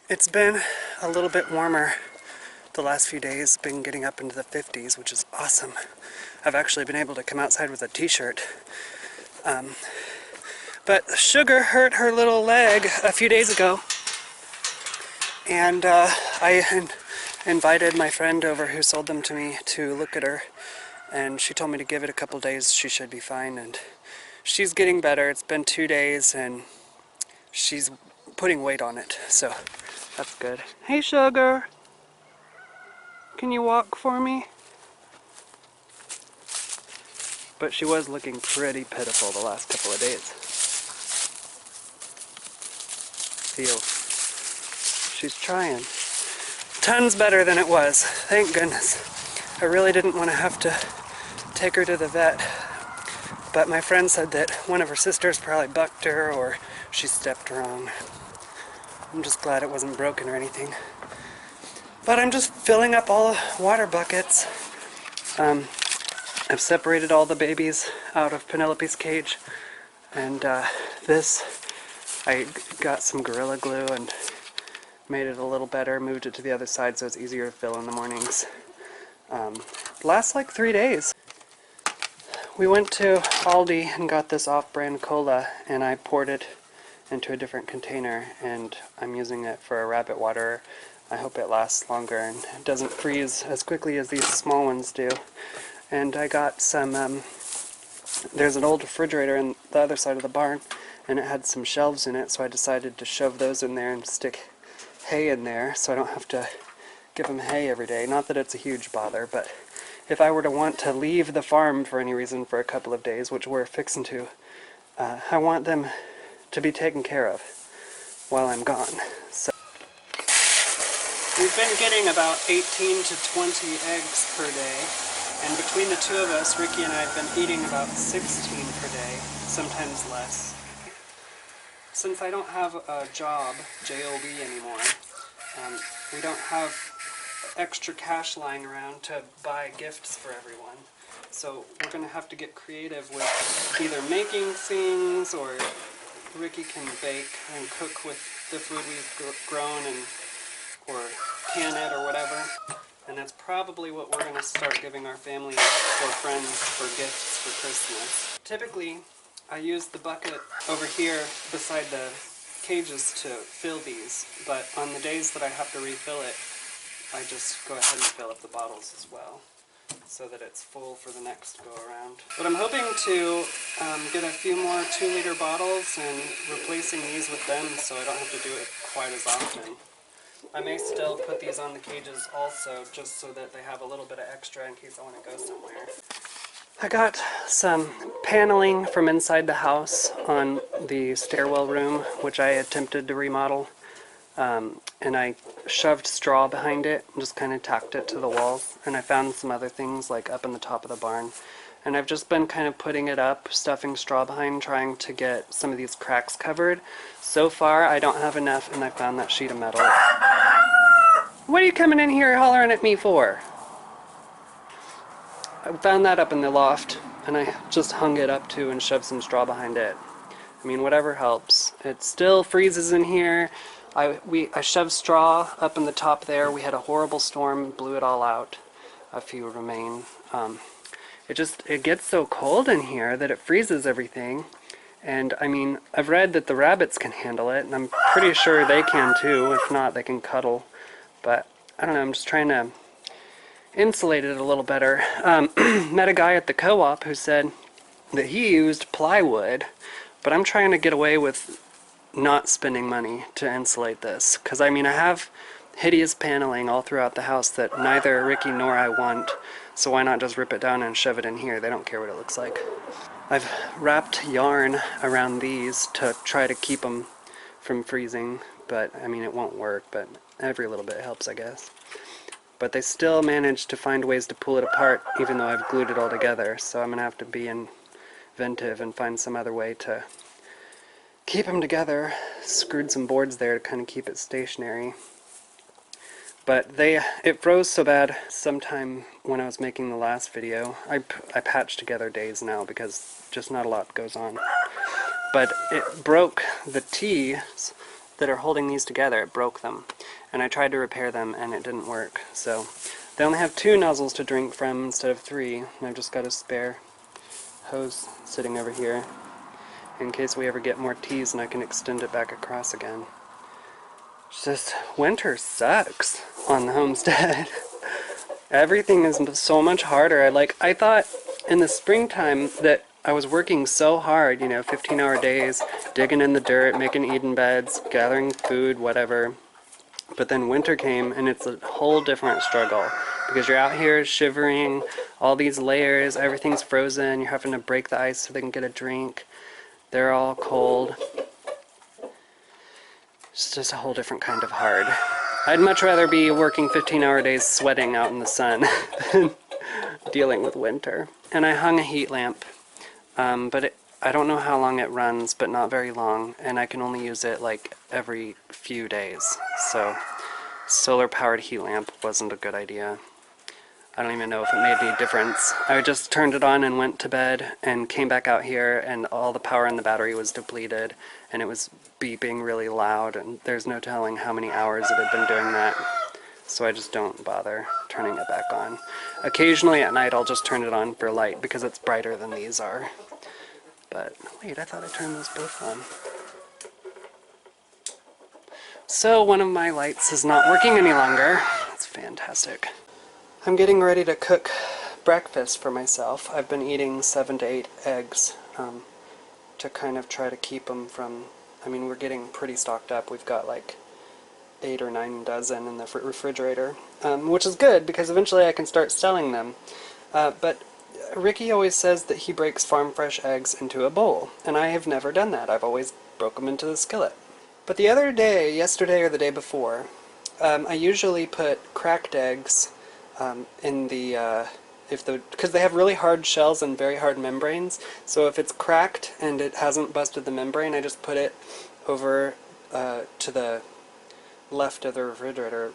It's been a little bit warmer the last few days, been getting up into the 50s, which is awesome. I've actually been able to come outside with a t-shirt. But Sugar hurt her little leg a few days ago, and I invited my friend over who sold them to me to look at her, and she told me to give it a couple days, she should be fine, and she's getting better. It's been 2 days, and she's putting weight on it, so that's good. Hey, Sugar! Can you walk for me? But she was looking pretty pitiful the last couple of days. Feel. She's trying. Tons better than it was, thank goodness. I really didn't want to have to take her to the vet, but my friend said that one of her sisters probably bucked her or she stepped wrong. I'm just glad it wasn't broken or anything. But I'm just filling up all the water buckets. I've separated all the babies out of Penelope's cage, and this, I got some Gorilla Glue and made it a little better, moved it to the other side so it's easier to fill in the mornings. Lasts like 3 days. We went to Aldi and got this off-brand cola, and I poured it into a different container, and I'm using it for a rabbit water. I hope it lasts longer and it doesn't freeze as quickly as these small ones do. And I got some, there's an old refrigerator in the other side of the barn, and it had some shelves in it, so I decided to shove those in there and stick hay in there so I don't have to give them hay every day. Not that it's a huge bother, but if I were to want to leave the farm for any reason for a couple of days, which we're fixing to, I want them to be taken care of while I'm gone. So we've been getting about 18 to 20 eggs per day, and between the two of us, Ricky and I have been eating about 16 per day, sometimes less. Since I don't have a job, J-O-B, anymore, we don't have extra cash lying around to buy gifts for everyone. So we're going to have to get creative with either making things, or Ricky can bake and cook with the food we've grown, and or can it or whatever. And that's probably what we're going to start giving our family or friends for gifts for Christmas. Typically, I use the bucket over here beside the cages to fill these, but on the days that I have to refill it, I just go ahead and fill up the bottles as well, so that it's full for the next go around. But I'm hoping to get a few more 2-liter bottles and replacing these with them so I don't have to do it quite as often. I may still put these on the cages also, just so that they have a little bit of extra in case I want to go somewhere. I got some paneling from inside the house on the stairwell room, which I attempted to remodel. And I shoved straw behind it and just kind of tacked it to the walls. And I found some other things like up in the top of the barn. And I've just been kind of putting it up, stuffing straw behind, trying to get some of these cracks covered. So far, I don't have enough, and I found that sheet of metal. What are you coming in here hollering at me for? I found that up in the loft, and I just hung it up too and shoved some straw behind it. I mean, whatever helps. It still freezes in here. I shoved straw up in the top there. We had a horrible storm, blew it all out. A few remain. It gets so cold in here that it freezes everything. And I mean, I've read that the rabbits can handle it, and I'm pretty sure they can too. If not, they can cuddle. But I don't know, I'm just trying to insulate it a little better. Met a guy at the co-op who said that he used plywood, but I'm trying to get away with not spending money to insulate this, because I mean, I have hideous paneling all throughout the house that neither Ricky nor I want, so why not just rip it down and shove it in here? They don't care what it looks like. I've wrapped yarn around these to try to keep them from freezing, but I mean it won't work, but every little bit helps, I guess. But they still manage to find ways to pull it apart even though I've glued it all together, so I'm going to have to be inventive and find some other way to keep them together. Screwed some boards there to kind of keep it stationary. But it froze so bad sometime when I was making the last video. I patched together days now because just not a lot goes on. But it broke the T's that are holding these together. It broke them. And I tried to repair them and it didn't work. So they only have 2 nozzles to drink from instead of 3. And I've just got a spare hose sitting over here in case we ever get more T's and I can extend it back across again. It's just, winter sucks on the homestead. Everything is so much harder. I thought in the springtime that I was working so hard, 15-hour days, digging in the dirt, making Eden beds, gathering food, whatever. But then winter came and it's a whole different struggle because you're out here shivering, all these layers, everything's frozen, you're having to break the ice so they can get a drink. They're all cold. It's just a whole different kind of hard. I'd much rather be working 15-hour days sweating out in the sun than dealing with winter. And I hung a heat lamp, but I don't know how long it runs, but not very long, and I can only use it like every few days. So solar-powered heat lamp wasn't a good idea. I don't even know if it made any difference. I just turned it on and went to bed and came back out here and all the power in the battery was depleted and it was beeping really loud and there's no telling how many hours it had been doing that. So I just don't bother turning it back on. Occasionally at night I'll just turn it on for light because it's brighter than these are. But wait, I thought I turned those both on. So one of my lights is not working any longer. That's fantastic. I'm getting ready to cook breakfast for myself. I've been eating 7 to 8 eggs to kind of try to keep them from, we're getting pretty stocked up. We've got like 8 or 9 dozen in the refrigerator, which is good because eventually I can start selling them. But Ricky always says that he breaks farm fresh eggs into a bowl, and I have never done that. I've always broke them into the skillet. But the other day, yesterday or the day before, I usually put cracked eggs in the, because they have really hard shells and very hard membranes, so if it's cracked and it hasn't busted the membrane, I just put it over to the left of the refrigerator,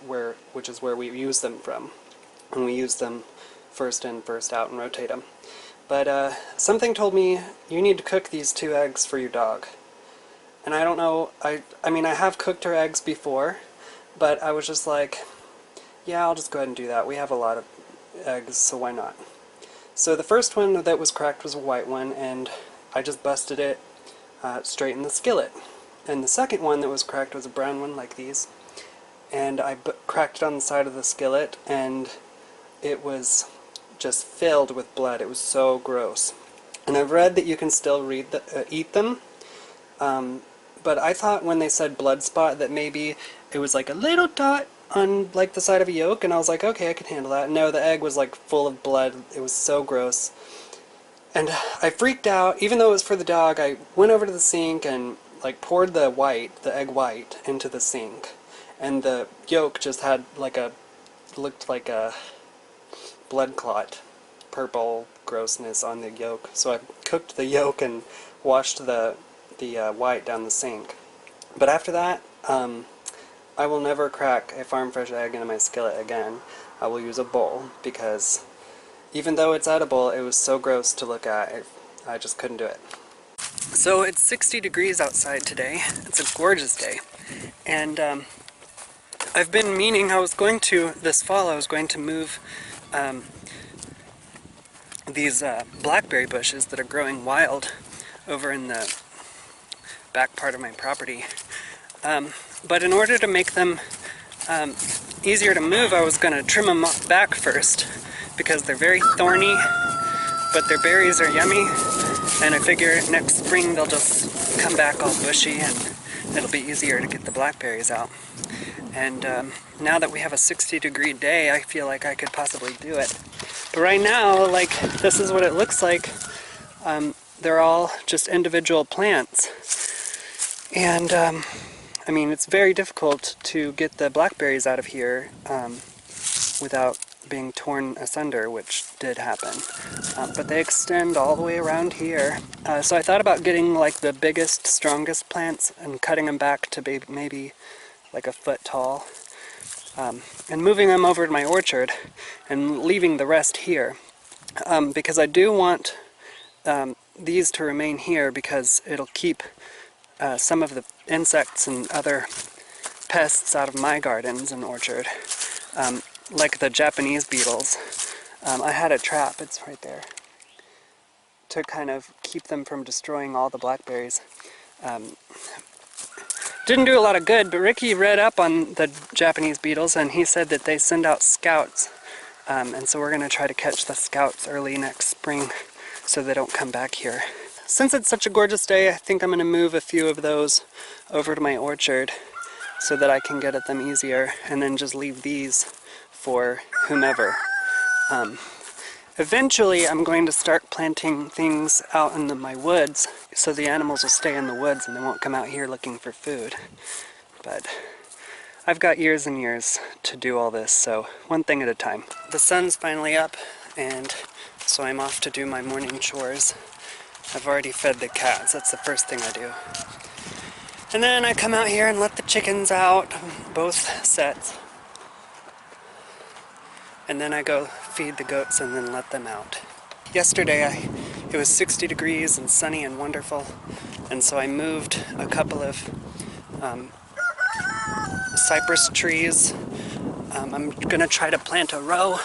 which is where we use them from. And we use them first in, first out, and rotate them. But something told me, you need to cook these 2 eggs for your dog. And I don't know, I have cooked her eggs before, but I was just like, yeah, I'll just go ahead and do that. We have a lot of eggs, so why not? So the first one that was cracked was a white one, and I just busted it straight in the skillet. And the second one that was cracked was a brown one, like these. And I cracked it on the side of the skillet, and it was just filled with blood. It was so gross. And I've read that you can still eat them, but I thought when they said blood spot that maybe it was like a little dot on like the side of a yolk, and I was like, okay, I can handle that. No, the egg was like full of blood. It was so gross. And I freaked out. Even though it was for the dog, I went over to the sink and like poured the egg white into the sink. And the yolk just had looked like a blood clot, purple grossness on the yolk. So I cooked the yolk and washed the white down the sink. But after that, I will never crack a farm fresh egg into my skillet again. I will use a bowl because even though it's edible, it was so gross to look at. I just couldn't do it. So it's 60 degrees outside today. It's a gorgeous day. And I've been meaning this fall I was going to move these blackberry bushes that are growing wild over in the back part of my property. But in order to make them easier to move, I was going to trim them back first because they're very thorny, but their berries are yummy, and I figure next spring they'll just come back all bushy and it'll be easier to get the blackberries out. And now that we have a 60-degree day, I feel like I could possibly do it. But right now, like, this is what it looks like. They're all just individual plants. And, I mean, it's very difficult to get the blackberries out of here without being torn asunder, which did happen. But they extend all the way around here. So I thought about getting like the biggest, strongest plants and cutting them back to be maybe like a foot tall. And moving them over to my orchard and leaving the rest here. Because I do want these to remain here because it'll keep some of the insects and other pests out of my gardens and orchard. Like the Japanese beetles. I had a trap, it's right there, to kind of keep them from destroying all the blackberries. Didn't do a lot of good, but Ricky read up on the Japanese beetles and he said that they send out scouts. And so we're going to try to catch the scouts early next spring so they don't come back here. Since it's such a gorgeous day, I think I'm going to move a few of those over to my orchard so that I can get at them easier, and then just leave these for whomever. Eventually I'm going to start planting things out in my woods so the animals will stay in the woods and they won't come out here looking for food. But I've got years and years to do all this, so one thing at a time. The sun's finally up, and so I'm off to do my morning chores. I've already fed the cats, that's the first thing I do. And then I come out here and let the chickens out, both sets. And then I go feed the goats and then let them out. Yesterday it was 60 degrees and sunny and wonderful, and so I moved a couple of cypress trees. I'm gonna try to plant a row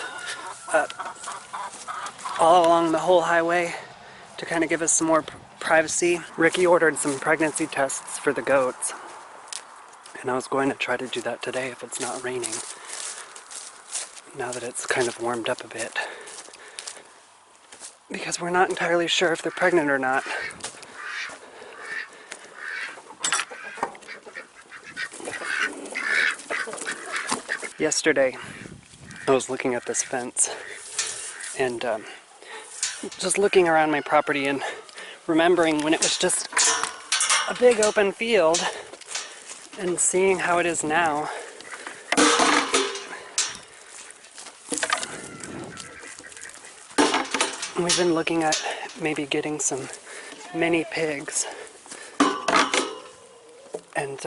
all along the whole highway to kind of give us some more privacy. Ricky ordered some pregnancy tests for the goats, and I was going to try to do that today if it's not raining, now that it's kind of warmed up a bit, because we're not entirely sure if they're pregnant or not. Yesterday I was looking at this fence and just looking around my property and remembering when it was just a big open field and seeing how it is now. We've been looking at maybe getting some mini pigs and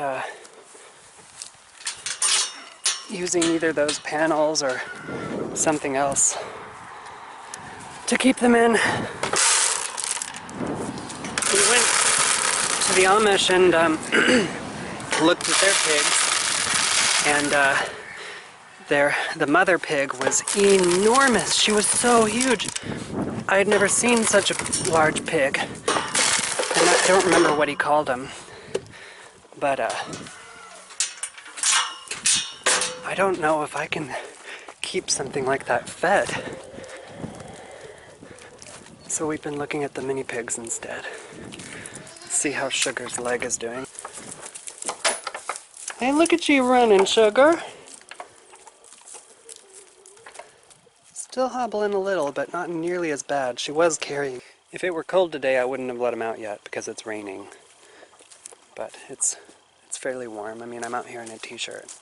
using either those panels or something else to keep them in. We went to the Amish and looked at their pigs, and the mother pig was enormous. She was so huge. I had never seen such a large pig, and I don't remember what he called him, but I don't know if I can keep something like that fed. So we've been looking at the mini pigs instead. Let's see how Sugar's leg is doing. Hey, look at you running, Sugar. Still hobbling a little, but not nearly as bad. She was carrying. If it were cold today, I wouldn't have let him out yet because it's raining. But it's fairly warm. I mean, I'm out here in a t-shirt.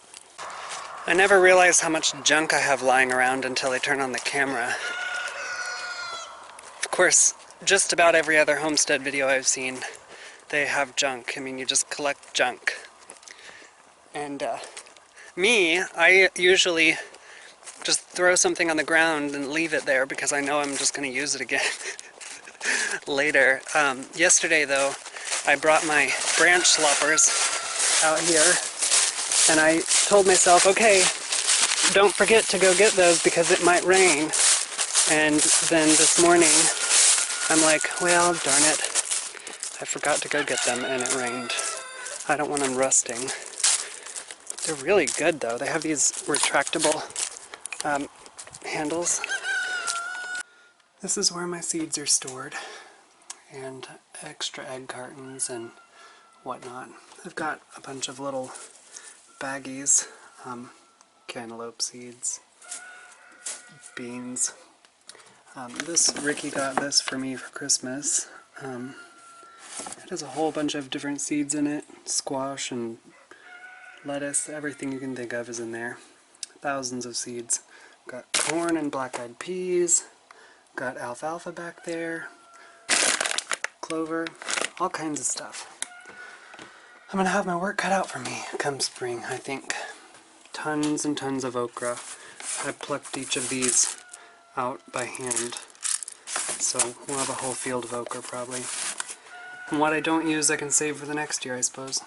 I never realized how much junk I have lying around until I turn on the camera. Of course, just about every other Homestead video I've seen, they have junk. I mean, you just collect junk. And I usually just throw something on the ground and leave it there because I know I'm just going to use it again later. Yesterday, though, I brought my branch sloppers out here, and I told myself, okay, don't forget to go get those because it might rain. And then this morning, I'm like, well, darn it, I forgot to go get them and it rained. I don't want them rusting. They're really good, though. They have these retractable handles. This is where my seeds are stored, and extra egg cartons and whatnot. I've got a bunch of little baggies cantaloupe seeds, beans. Ricky got this for me for Christmas. It has a whole bunch of different seeds in it. Squash and lettuce, everything you can think of is in there. Thousands of seeds. Got corn and black-eyed peas. Got alfalfa back there. Clover. All kinds of stuff. I'm gonna have my work cut out for me come spring, I think. Tons and tons of okra. I plucked each of these out by hand. So we'll have a whole field of okra probably. And what I don't use I can save for the next year, I suppose.